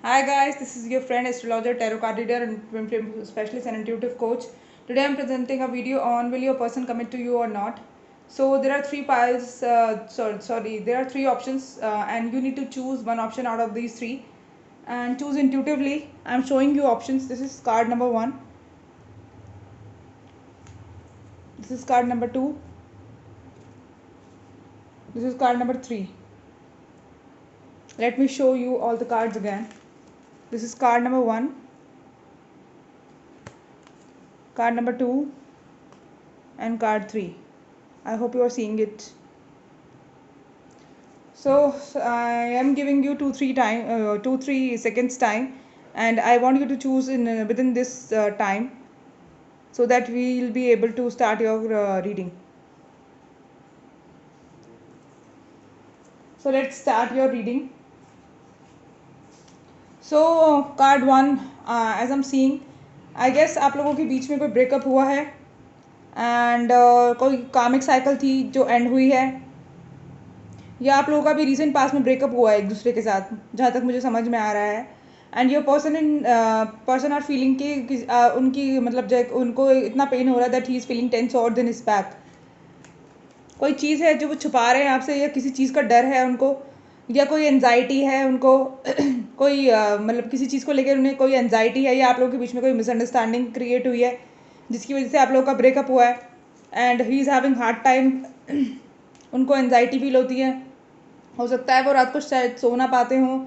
Hi guys, this is your friend astrologer, tarot card reader and twin flame specialist and intuitive coach. Today I am presenting a video on will your person commit to you or not. So there are three piles, there are three options and you need to choose one option out of these three and choose intuitively. I am showing you options. This is card number 1. This is card number 2. This is card number 3. Let me show you all the cards again. This is card number 1, card number 2 and card 3. I hope you are seeing it. So I am giving you 2-3 seconds time, and I want you to choose in within this time, so that we will be able to start your reading. So let's start your reading. So card 1, as I'm seeing, I guess आप लोगों के बीच में कोई breakup हुआ है and कोई comic cycle थी जो एंड हुई है, या आप लोगों का भी रिसेंट पास में ब्रेकअप हुआ है एक दूसरे के साथ, जहाँ तक मुझे समझ में आ रहा है. And your person are feeling कि उनकी मतलब जो उनको इतना पेन हो रहा है that he is feeling 10 swords in his back. कोई चीज़ है जो वो छुपा रहे हैं आपसे, या किसी चीज़ का डर है उनको, या कोई एनजाइटी है उनको कोई मतलब किसी चीज़ को लेकर उन्हें कोई एनजाइटी है, या आप लोगों के बीच में कोई मिसअंडरस्टैंडिंग क्रिएट हुई है जिसकी वजह से आप लोगों का ब्रेकअप हुआ है. And he is having hard time, उनको एनजाइटी फील होती है. हो सकता है वो रात को शायद सो ना पाते हों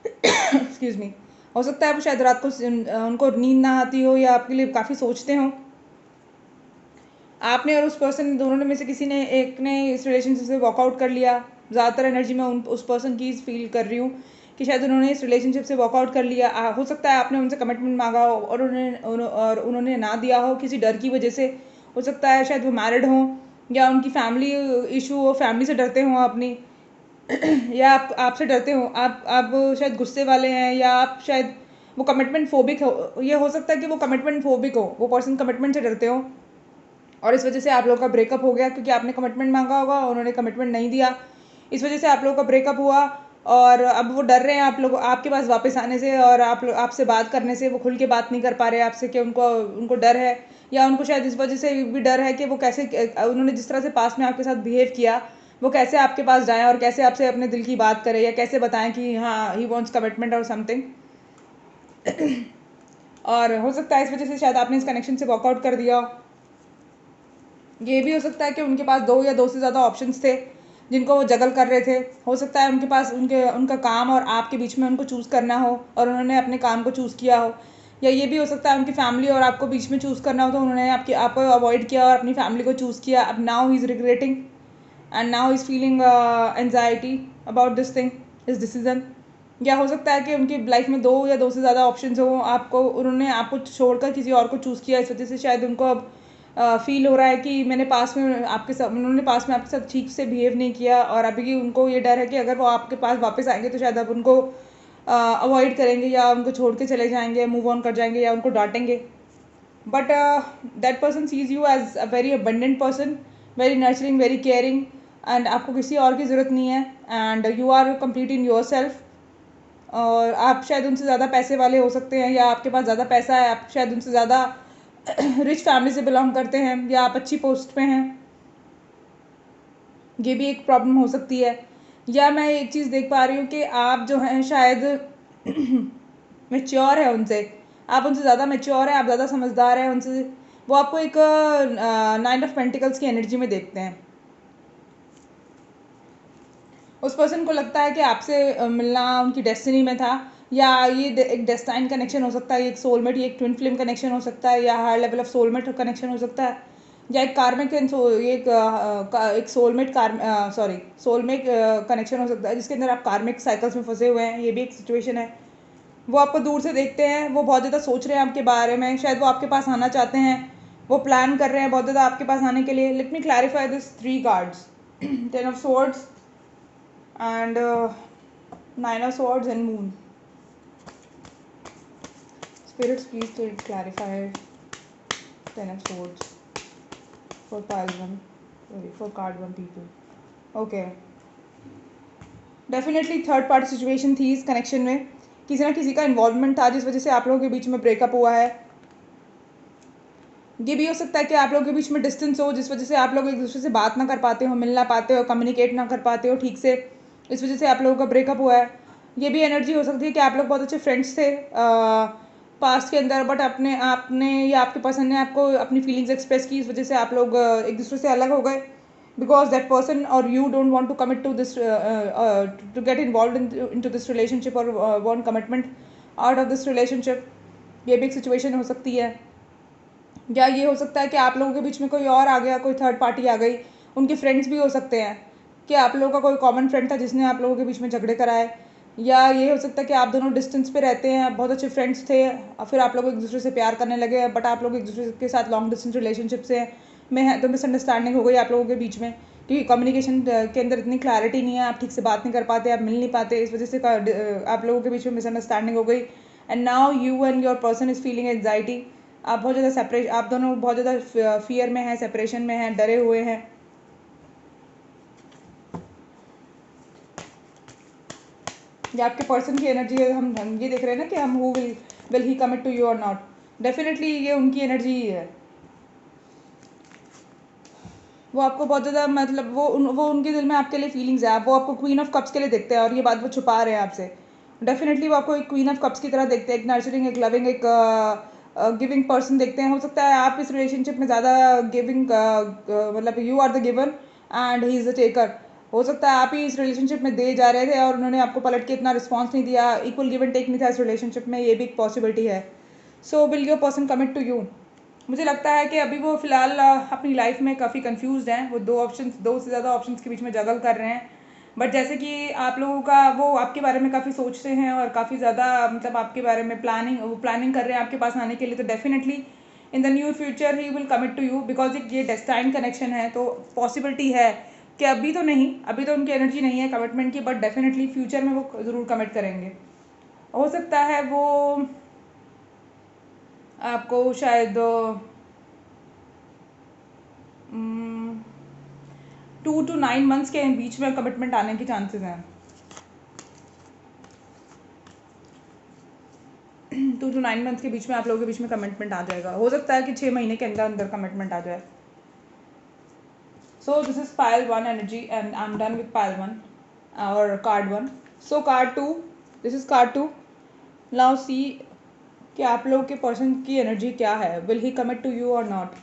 एक्सक्यूज़ मी. हो सकता है वो शायद रात को उनको नींद ना आती हो, या आपके लिए काफ़ी सोचते हों. आपने और उस पर्सन, दोनों में से किसी ने एक ने इस रिलेशनशिप से वॉकआउट कर लिया. ज़्यादातर एनर्जी मैं उस पर्सन की फील कर रही हूँ कि शायद उन्होंने इस रिलेशनशिप से वॉकआउट कर लिया. हो सकता है आपने उनसे कमिटमेंट मांगा हो और उन्होंने ना दिया हो किसी डर की वजह से. हो सकता है शायद वो मैरिड हों, या उनकी फैमिली इशू हो, फैमिली से डरते हों अपनी, या आपसे डरते हो. आप शायद गुस्से वाले हैं, या आप शायद वो कमिटमेंट फोबिक हो. ये हो सकता है कि वो कमिटमेंट फोबिक हो, वो पर्सन कमिटमेंट से डरते हो, और इस वजह से आप लोगों का ब्रेकअप हो गया क्योंकि आपने कमिटमेंट मांगा होगा, उन्होंने कमिटमेंट नहीं दिया. इस वजह से आप लोगों का ब्रेकअप हुआ, और अब वो डर रहे हैं आप लोग आपके पास वापस आने से, और आपसे बात करने से. वो खुल के बात नहीं कर पा रहे आपसे कि उनको उनको डर है, या उनको शायद इस वजह से भी डर है कि वो कैसे उन्होंने जिस तरह से पास में आपके साथ बिहेव किया, वो कैसे आपके पास जाएँ और कैसे आपसे अपने दिल की बात करें, या कैसे बताएं कि हाँ ही वॉन्ट्स कमिटमेंट और समथिंग. और हो सकता है इस वजह से शायद आपने इस कनेक्शन से वॉकआउट कर दिया. ये भी हो सकता है कि उनके पास 2 या 2 से ज़्यादा ऑप्शंस थे जिनको वो जगल कर रहे थे. हो सकता है उनके पास उनका काम और आपके बीच में उनको चूज़ करना हो, और उन्होंने अपने काम को चूज़ किया हो. या ये भी हो सकता है उनकी फैमिली और आपको बीच में चूज़ करना हो, तो उन्होंने आपको अवॉइड किया और अपनी फैमिली को चूज़ किया. अब now he is regretting, and now is feeling anxiety about this thing, this decision. या हो सकता है कि उनकी लाइफ में 2 या 2 से ज़्यादा ऑप्शंस हो, उन्होंने आपको छोड़कर किसी और को चूज़ किया. इस वजह से शायद उनको अब फील हो रहा है कि उन्होंने पास में आपके साथ ठीक से बिहेव नहीं किया, और अभी उनको ये डर है कि अगर वो आपके पास वापस आएंगे तो शायद आप उनको अवॉइड करेंगे, या उनको छोड़ के चले जाएंगे, मूव ऑन कर जाएंगे, या उनको डांटेंगे. But that person sees you as a very abundant person, very nurturing, very caring, and आपको किसी और की ज़रूरत नहीं है, and you are complete in your self आप शायद उनसे ज़्यादा पैसे वाले हो सकते हैं, या आपके पास ज़्यादा पैसा है, आप शायद उनसे ज़्यादा रिच फैमिली से बिलोंग करते हैं, या आप अच्छी पोस्ट पे हैं. ये भी एक प्रॉब्लम हो सकती है. या मैं एक चीज़ देख पा रही हूँ कि आप जो हैं शायद मेच्योर है उनसे, आप उनसे ज़्यादा मेच्योर है, आप ज़्यादा समझदार है उनसे. वो आपको एक 9 ऑफ पेंटिकल्स की एनर्जी में देखते हैं. उस पर्सन को लगता है कि आपसे मिलना उनकी डेस्टिनी में था, या ये एक डेस्टाइन कनेक्शन हो सकता है, एक सोलमेट, ये एक ट्विन फ्लेम कनेक्शन हो सकता है, या higher level of soulmate connection हो सकता है, या एक कार्मिक एक सोलमेट कनेक्शन हो सकता है जिसके अंदर आप कार्मिक साइकिल्स में फंसे हुए हैं. ये भी एक सिचुएशन है. वो आपको दूर से देखते हैं, वो बहुत ज़्यादा सोच रहे हैं आपके बारे में, शायद वो आपके पास आना चाहते हैं, वो प्लान कर रहे हैं बहुत ज़्यादा आपके पास आने के लिए. Let me clarify this 3 cards. 10 of swords and 9 of swords and moon. Spirits, please clarify 10 of swords for pile 1. Sorry, for card 1 people. Okay. Definitely third party situation थी इस कनेक्शन में. किसी ना किसी का इन्वॉल्वमेंट था जिस वजह से आप लोगों के बीच में ब्रेकअप हुआ है। ये भी हो सकता है कि आप लोगों के बीच में डिस्टेंस हो जिस वजह से आप लोग एक दूसरे से बात ना कर पाते हो, मिल ना पाते हो, कम्युनिकेट ना कर पाते हो ठीक से, इस वजह से आप लोगों का ब्रेकअप हुआ है। ये भी एनर्जी हो सकती है कि आप लोग बहुत अच्छे फ्रेंड्स थे पास्ट के अंदर, बट अपने आपने या आपके पर्सन ने आपको अपनी फीलिंग्स एक्सप्रेस की, इस वजह से आप लोग एक दूसरे से अलग हो गए बिकॉज दैट पर्सन और you don't want to commit to this to get involve into this relationship और want commitment out of this relationship. ये भी एक सिचुएशन हो सकती है। या ये हो सकता है कि आप लोगों के बीच में कोई और आ गया, कोई थर्ड पार्टी आ गई, उनके फ्रेंड्स भी हो सकते हैं कि आप लोगों का कोई कॉमन फ्रेंड था जिसने आप लोगों के बीच में झगड़े कराए। या ये हो सकता है कि आप दोनों डिस्टेंस पे रहते हैं, बहुत अच्छे फ्रेंड्स थे, फिर आप लोग एक दूसरे से प्यार करने लगे, बट आप लोग एक दूसरे के साथ लॉन्ग डिस्टेंस रिलेशनशिप से में है, तो मिसअंडरस्टैंडिंग हो गई आप लोगों के बीच में क्योंकि कम्युनिकेशन के अंदर इतनी क्लैरिटी नहीं है, आप ठीक से बात नहीं कर पाते, आप मिल नहीं पाते, इस वजह से आप लोगों के बीच में मिसअंडरस्टैंडिंग हो गई। And now you and your person is feeling anxiety. आप बहुत ज़्यादा सेपरेट, आप दोनों बहुत ज़्यादा फियर में हैं, सेपरेशन में हैं, डरे हुए हैं। या आपके पर्सन की एनर्जी है, हम ये देख रहे हैं ना कि हम who will he commit to you और नॉट। डेफिनेटली ये उनकी एनर्जी ही है। वो आपको बहुत ज़्यादा मतलब वो उनके दिल में आपके लिए फीलिंग्स है, वो आपको क्वीन ऑफ कप्स के लिए देखते हैं और ये बात वो छुपा रहे हैं आपसे। डेफिनेटली वो आपको एक क्वीन ऑफ कप्स की तरह देखते हैं, एक नर्चरिंग, एक लविंग, एक गिविंग पर्सन देखते हैं। हो सकता है आप इस रिलेशनशिप में ज़्यादा गिविंग मतलब you are the giver and he is the taker. हो सकता है आप ही इस रिलेशनशिप में दे जा रहे थे और उन्होंने आपको पलट के इतना रिस्पॉन्स नहीं दिया, इक्वल गिव एंड टेक नहीं था इस रिलेशनशिप में, ये भी एक पॉसिबिलिटी है। So will your person commit to you? मुझे लगता है कि अभी वो फ़िलहाल अपनी लाइफ में काफ़ी कंफ्यूज्ड हैं। वो दो से ज़्यादा ऑप्शंस के बीच में जगल कर रहे हैं। बट जैसे कि आप लोगों का वो आपके बारे में काफ़ी सोचते हैं और काफ़ी ज़्यादा मतलब आपके बारे में प्लानिंग कर रहे हैं आपके पास आने के लिए, तो definitely in the new future he will commit to you because ये डेस्टाइन कनेक्शन है। तो पॉसिबिलिटी है कि अभी तो नहीं, अभी तो उनकी एनर्जी नहीं है कमिटमेंट की, बट डेफिनेटली फ्यूचर में वो ज़रूर कमिट करेंगे। हो सकता है वो आपको शायद 2 to 9 मंथ्स के बीच में कमिटमेंट आने के चांसेस हैं। 2 to 9 मंथ्स के बीच में आप लोगों के बीच में कमिटमेंट आ जाएगा। हो सकता है कि 6 महीने के अंदर अंदर कमिटमेंट आ जाए। So this is pile 1 energy and I am done with pile 1 और card 1। So card 2, this is card 2। Now see कि आप लोगों के पर्सन की एनर्जी क्या है, will he commit to you और नॉट।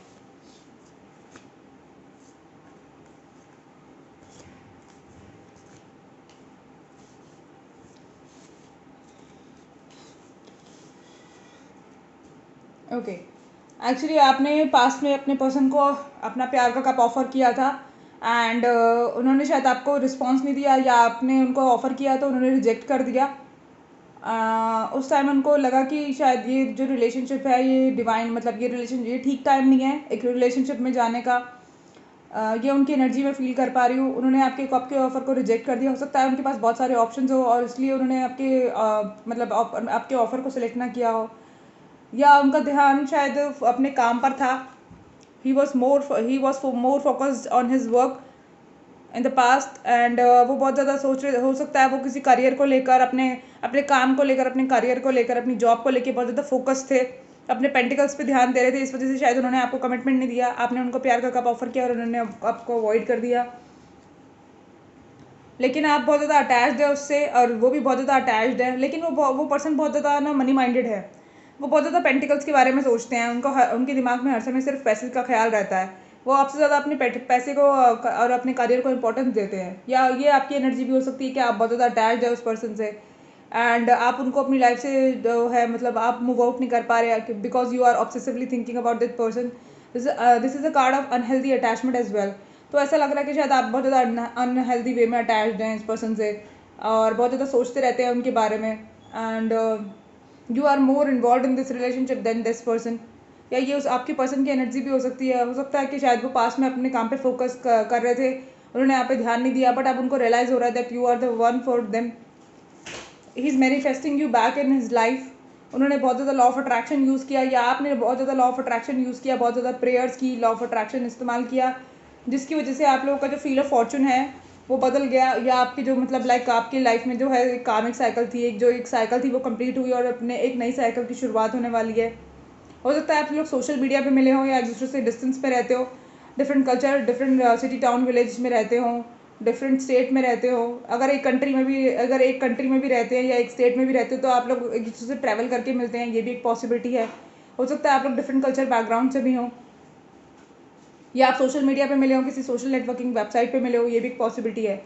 ओके, एक्चुअली आपने पास्ट में अपने पर्सन को अपना प्यार का कप ऑफ़र किया था एंड उन्होंने शायद आपको रिस्पॉन्स नहीं दिया, या आपने उनको ऑफ़र किया तो उन्होंने रिजेक्ट कर दिया। उस टाइम उनको लगा कि शायद ये जो रिलेशनशिप है ये डिवाइन, मतलब ये ठीक टाइम नहीं है एक रिलेशनशिप में जाने का। ये उनकी एनर्जी में फील कर पा रही हूँ। उन्होंने आपके कप के ऑफ़र को रिजेक्ट कर दिया। हो सकता है उनके पास बहुत सारे ऑप्शंस हो और इसलिए उन्होंने मतलब आपके ऑफ़र को सिलेक्ट ना किया हो, या उनका ध्यान शायद अपने काम पर था। He was more focused on his work in the past and वो बहुत ज़्यादा सोच रहे, हो सकता है वो किसी करियर को लेकर, अपने अपने काम को लेकर, अपने करियर को लेकर, अपनी जॉब को लेकर बहुत ज़्यादा फोकस थे, अपने पेंटिकल्स पे ध्यान दे रहे थे। इस वजह से शायद उन्होंने आपको कमिटमेंट नहीं दिया। आपने उनको प्यार का कप ऑफर किया और उन्होंने आपको अवॉइड कर दिया। लेकिन आप बहुत ज़्यादा अटैच्ड है उससे और वो भी बहुत ज़्यादा अटैच्ड है, लेकिन वो पर्सन बहुत ज़्यादा ना मनी माइंडेड है। वो बहुत ज़्यादा पेंटिकल्स के बारे में सोचते हैं। उनके दिमाग में हर समय सिर्फ पैसे का ख्याल रहता है। वो आपसे ज़्यादा अपने पैसे को और अपने करियर को इम्पोर्टेंस देते हैं। या ये आपकी एनर्जी भी हो सकती है कि आप बहुत ज़्यादा अटैच्ड है उस पर्सन से एंड आप उनको अपनी लाइफ से जो है मतलब आप मूव आउट नहीं कर पा रहे because you are obsessively thinking about this person. This is a card of unhealthy attachment as well. तो ऐसा लग रहा है कि शायद आप बहुत ज़्यादा अनहेल्दी वे में अटैच्ड हैं इस पर्सन से और बहुत ज़्यादा सोचते रहते हैं उनके बारे में and you are more involve in this relationship than this person. या ये उस आपकी पर्सन की एनर्जी भी हो सकती है। हो सकता है कि शायद वो पास में अपने काम पे फोकस कर रहे थे, उन्होंने यहाँ पे ध्यान नहीं दिया, बट अब उनको रियलाइज़ हो रहा है that you are the one for them. He is manifesting you back in his life. उन्होंने बहुत ज़्यादा लॉ ऑफ अट्रैक्शन यूज़ किया या आपने बहुत ज़्यादा लॉ ऑफ अट्रैक्शन यूज़ किया, बहुत ज़्यादा प्रेयर्स की, लॉ ऑफ अट्रैक्शन इस्तेमाल किया, जिसकी वजह से आप लोगों का जो फील ऑफ फॉर्चून है वो बदल गया, या आपकी जो मतलब लाइक आपकी लाइफ में जो है एक कार्मिक साइकिल थी, एक साइकिल थी वो कंप्लीट हुई और अपने एक नई साइकिल की शुरुआत होने वाली है। हो सकता है आप लोग सोशल मीडिया पे मिले हों या एक दूसरे से डिस्टेंस पे रहते हो, different culture, different city town village में रहते हो, डिफरेंट स्टेट में रहते हो। अगर एक कंट्री में भी रहते हैं या एक स्टेट में भी रहते हो तो आप लोग एक दूसरे से ट्रैवल करके मिलते हैं, ये भी एक पॉसिबिलिटी है। हो सकता है आप लोग डिफरेंट कल्चर बैकग्राउंड से भी हों, या आप सोशल मीडिया पे मिले हो, किसी सोशल नेटवर्किंग वेबसाइट पे मिले हो, ये भी एक पॉसिबिलिटी है।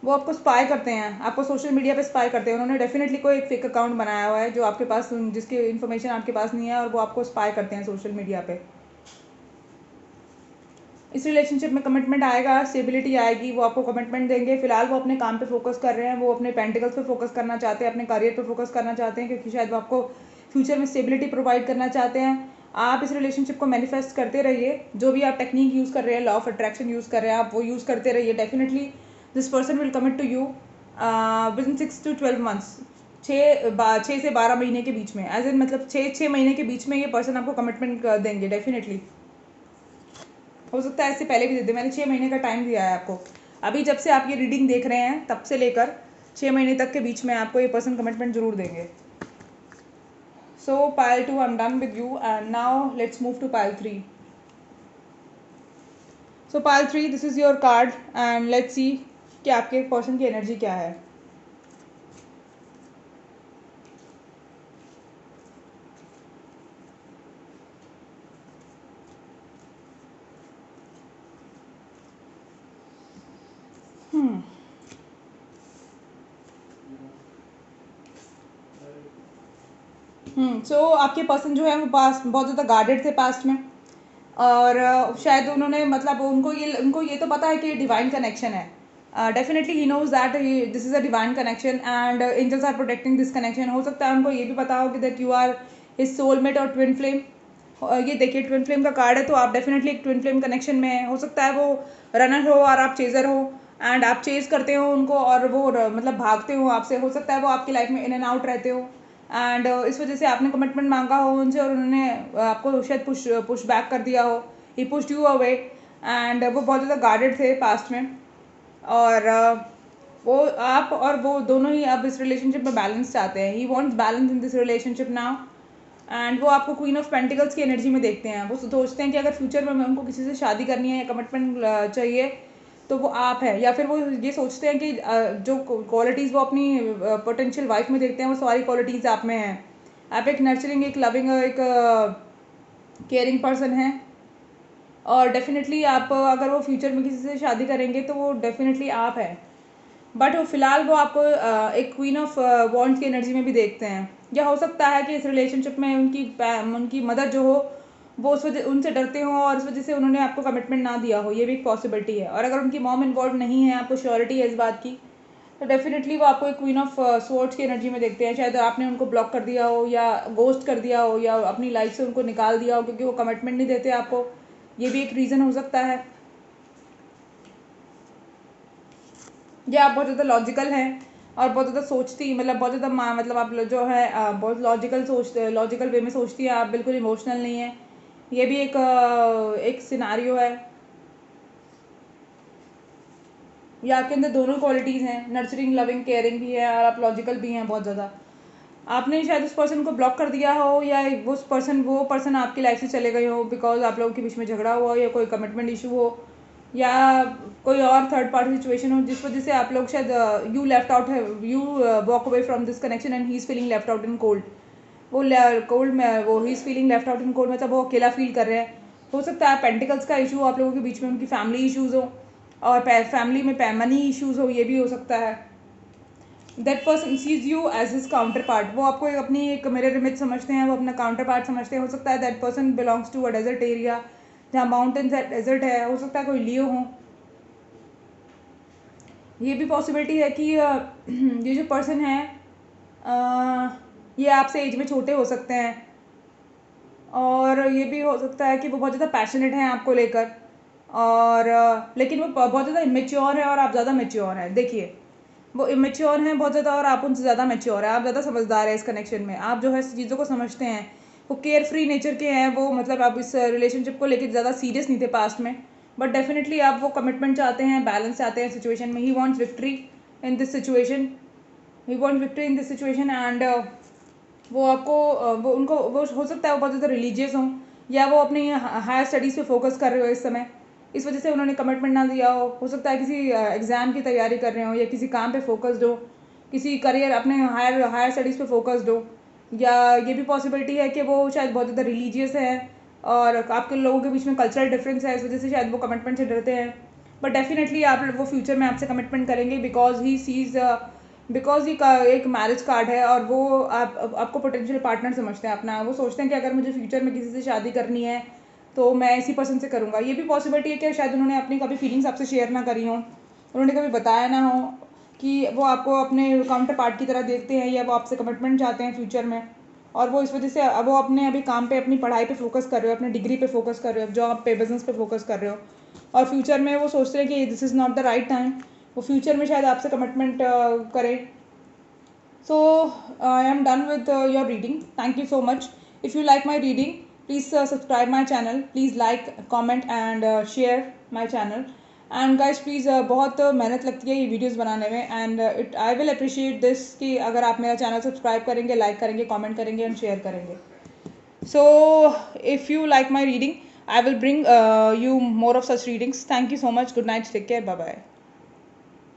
वो आपको स्पाई करते हैं, आपको सोशल मीडिया पे स्पाई करते हैं। उन्होंने डेफिनेटली कोई एक फेक अकाउंट बनाया हुआ है जो आपके पास, जिसकी इन्फॉर्मेशन आपके पास नहीं है, और वो आपको स्पाई करते हैं सोशल मीडिया पे। इस रिलेशनशिप में कमिटमेंट आएगा, स्टेबिलिटी आएगी, वो आपको कमिटमेंट देंगे। फिलहाल वो अपने काम पे फोकस कर रहे हैं, वो अपने पेंटिकल्स पे फोकस करना चाहते हैं, अपने करियर पे फोकस करना चाहते हैं, क्योंकि शायद वो आपको फ्यूचर में स्टेबिलिटी प्रोवाइड करना चाहते हैं। आप इस रिलेशनशिप को मैनिफेस्ट करते रहिए, जो भी आप टेक्निक यूज़ कर रहे हैं, लॉ ऑफ अट्रैक्शन यूज़ कर रहे हैं, आप वो यूज़ करते रहिए। Definitely this person will commit to you within 6 to 12 months। 6 से 12 महीने के बीच में, एज इन मतलब 6 महीने के बीच में ये पर्सन आपको कमिटमेंट देंगे डेफिनेटली। हो सकता है इससे पहले भी दे दे, मैंने 6 महीने का टाइम दिया है आपको। अभी जब से आप ये रीडिंग देख रहे हैं तब से लेकर 6 महीने तक के बीच में आपको ये पर्सन कमिटमेंट जरूर देंगे। So pile 2 I am done with you, and now let's move to pile 3। So pile 3, this is your card, and let's see कि आपके पर्सन की एनर्जी क्या है। सो आपके पर्सन जो है वो पास बहुत ज़्यादा गार्डेड थे पास्ट में, और शायद उन्होंने मतलब उनको ये तो पता है कि ये डिवाइन कनेक्शन है। Definitely he knows that this is a divine connection, and angels are protecting this connection. हो सकता है उनको ये भी पता हो कि that you are his soulmate और ट्विन फ्लेम। ये देखिए ट्विन फ्लेम का कार्ड है, तो आप डेफिनेटली एक ट्विन फ्लेम कनेक्शन में है। हो सकता है वो रनर हो और आप चेजर हो, एंड आप चेज करते हो उनको और वो मतलब भागते हो आपसे। हो सकता है वो आपकी लाइफ में इन एंड आउट रहते हो, एंड इस वजह से आपने कमिटमेंट मांगा हो उनसे और उन्होंने आपको शायद पुश बैक कर दिया हो। ही पुश्ड यू अवे, एंड वो बहुत ज़्यादा गार्डेड थे पास्ट में, और वो आप और वो दोनों ही अब इस रिलेशनशिप में बैलेंस चाहते हैं। He wants balance in this relationship now, and वो आपको क्वीन ऑफ पेंटिकल्स की एनर्जी में देखते हैं। वो सोचते हैं कि अगर फ्यूचर में उनको किसी से शादी करनी है या कमिटमेंट चाहिए तो वो आप है, या फिर वो ये सोचते हैं कि जो क्वालिटीज़ वो अपनी पोटेंशियल वाइफ में देखते हैं वो सारी क्वालिटीज़ आप में हैं। आप एक नर्चरिंग, एक लविंग, एक केयरिंग पर्सन हैं, और डेफिनेटली आप अगर वो फ्यूचर में किसी से शादी करेंगे तो वो डेफिनेटली आप हैं। बट फिलहाल वो आपको एक क्वीन ऑफ वॉन्ड्स की एनर्जी में भी देखते हैं, या हो सकता है कि इस रिलेशनशिप में उनकी मदर जो हो वो उस वजह उनसे डरते हो और इस वजह से उन्होंने आपको कमिटमेंट ना दिया हो, ये भी एक पॉसिबिलिटी है। और अगर उनकी मॉम इन्वॉल्व नहीं है, आपको श्योरिटी है इस बात की, तो डेफिनेटली वो आपको एक क्वीन ऑफ स्वॉर्ड्स की एनर्जी में देखते हैं। शायद आपने उनको ब्लॉक कर दिया हो या गोस्ट कर दिया हो या अपनी लाइफ से उनको निकाल दिया हो क्योंकि वो कमिटमेंट नहीं देते आपको, ये भी एक रीज़न हो सकता है। या आप बहुत ज़्यादा लॉजिकल हैं और बहुत ज़्यादा सोचती, मतलब बहुत ज़्यादा मतलब आप जो है बहुत लॉजिकल वे में सोचती है, आप बिल्कुल इमोशनल नहीं है। ये भी एक सिनारियो है, या आपके अंदर दोनों क्वालिटीज़ हैं, नर्चरिंग, लविंग, केयरिंग भी है और आप लॉजिकल भी हैं बहुत ज़्यादा। आपने शायद उस पर्सन को ब्लॉक कर दिया हो, या वो पर्सन आपकी लाइफ से चले गए हो बिकॉज आप लोगों के बीच में झगड़ा हुआ हो या कोई कमिटमेंट इशू हो, या कोई और थर्ड पार्टी सिचुएशन हो जिस वजह से आप लोग शायद यू लेफ्ट आउट है, you walk away from this connection and he is feeling left out in cold. वो कोल्ड में वो he is feeling left out in cold, मतलब वो अकेला फील कर रहे हैं। हो सकता है पेंटिकल्स का इशू आप लोगों के बीच में, उनकी फैमिली इशूज़ हो और फैमिली में मनी इशूज़ हो, ये भी हो सकता है। That person sees you as his counterpart, वो आपको अपनी एक मिरर इमेज समझते हैं, वो अपना काउंटर पार्ट समझते हैं। हो सकता है that person belongs to a desert area जहाँ माउंटेन्स है, डेजर्ट है। हो सकता है कोई लियो हो। ये भी पॉसिबिलिटी है कि ये जो पर्सन है ये आपसे एज में छोटे हो सकते हैं, और ये भी हो सकता है कि वो बहुत ज़्यादा पैशनेट हैं आपको लेकर, और लेकिन वो बहुत ज़्यादा इमेच्योर है और आप ज़्यादा मेच्योर हैं। देखिए वो इमेच्योर हैं बहुत ज़्यादा और आप उनसे ज़्यादा मेच्योर हैं, आप ज़्यादा समझदार हैं इस कनेक्शन में, आप जो है चीज़ों को समझते हैं। वो केयर फ्री नेचर के हैं, वो मतलब आप इस रिलेशनशिप को लेकर ज़्यादा सीरियस नहीं थे पास्ट में, बट डेफिनेटली आप वो कमिटमेंट चाहते हैं, बैलेंस चाहते हैं सिचुएशन में. He wants victory in this situation, and वो आपको वो उनको वो हो सकता है वो बहुत ज़्यादा रिलीजियस हों, या वो अपनी हायर स्टडीज़ पे फोकस कर रहे हो इस समय, इस वजह से उन्होंने कमिटमेंट ना दिया हो सकता है किसी एग्ज़ाम की तैयारी कर रहे हो, या किसी काम पे फोकस्ड हो, किसी करियर अपने हायर स्टडीज़ पे फोकस्ड हो, या ये भी पॉसिबिलिटी है कि वो शायद बहुत ज़्यादा रिलीजियस है और आपके लोगों के बीच में कल्चरल डिफरेंस है, इस वजह से शायद वो कमिटमेंट से डरते हैं. बट डेफिनेटली आप वो फ्यूचर में आपसे कमिटमेंट करेंगे, because he sees because he का एक मैरिज कार्ड है, और वो आपको पोटेंशियल पार्टनर समझते हैं अपना. वो सोचते हैं कि अगर मुझे फ्यूचर में किसी से शादी करनी है तो मैं इसी पर्सन से करूँगा. ये भी पॉसिबिलिटी है कि शायद उन्होंने अपनी कभी फीलिंग्स आपसे शेयर ना करी हों, उन्होंने कभी बताया ना हो कि वो आपको अपने काउंटर पार्ट की तरह देखते हैं, या वो आपसे कमिटमेंट चाहते हैं फ्यूचर में, और वो इस वजह से वो अपने अभी काम पे, अपनी पढ़ाई पे फोकस कर रहे हो, अपने डिग्री पे फोकस कर रहे हो, जॉब पे, बिजनेस पे फोकस कर रहे हो, और फ्यूचर में वो सोचते हैं कि this is not the right time. वो फ्यूचर में शायद आपसे कमिटमेंट करें. So I am done with your reading. Thank you so much. If you like my reading, please subscribe my channel. Please like, comment and share my channel. And guys please बहुत मेहनत लगती है ये videos बनाने में, and it I will appreciate this कि अगर आप मेरा चैनल सब्सक्राइब करेंगे, लाइक करेंगे, कमेंट करेंगे एंड शेयर करेंगे. So if you like my reading, I will bring you more of such readings. Thank you so much. Good night. Take care. Bye bye.